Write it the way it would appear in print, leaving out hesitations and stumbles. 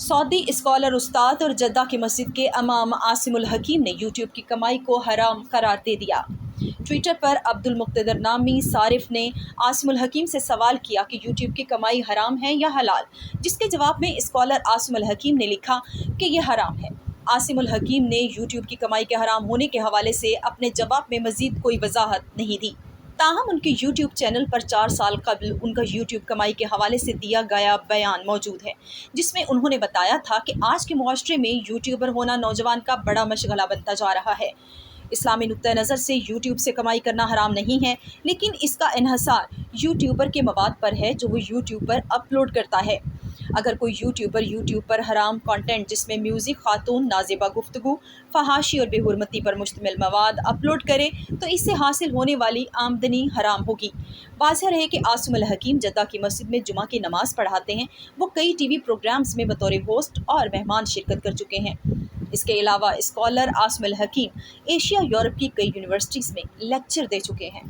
سعودی scholar استاد اور Jeddah کی مسجد کے امام عاصم الحکیم نے یوٹیوب کی کمائی کو حرام قرار دے دیا۔ ٹویٹر پر عبد المقتدر نامی صارف نے عاصم الحکیم سے سوال کیا کہ یوٹیوب کی کمائی حرام ہے یا حلال، جس کے جواب میں اسکالر عاصم الحکیم نے لکھا کہ یہ حرام ہے۔ عاصم الحکیم نے یوٹیوب کی کمائی کے حرام ہونے کے حوالے سے اپنے جواب میں مزید کوئی وضاحت نہیں دی۔ تاہم ان کے یوٹیوب چینل پر 4 سال قبل ان کا یوٹیوب کمائی کے حوالے سے دیا گیا بیان موجود ہے، جس میں انہوں نے بتایا تھا کہ آج کے معاشرے میں یوٹیوبر ہونا نوجوان کا بڑا مشغلہ بنتا جا رہا ہے۔ اسلامی نقطۂ نظر سے یوٹیوب سے کمائی کرنا حرام نہیں ہے، لیکن اس کا انحصار یوٹیوبر کے مواد پر ہے جو وہ یوٹیوب پر اپلوڈ کرتا ہے۔ اگر کوئی یوٹیوبر یوٹیوب پر حرام کانٹینٹ جس میں میوزک، خاتون، نازیبہ گفتگو، فحاشی اور بے حرمتی پر مشتمل مواد اپلوڈ کرے تو اس سے حاصل ہونے والی آمدنی حرام ہوگی۔ واضح رہے کہ عاصم الحکیم جدہ کی مسجد میں جمعہ کی نماز پڑھاتے ہیں۔ وہ کئی ٹی وی پروگرامز میں بطور ہوسٹ اور مہمان شرکت کر چکے ہیں۔ اس کے علاوہ اسکالر عاصم الحکیم ایشیا یورپ کی کئی یونیورسٹیز میں لیکچر دے چکے ہیں۔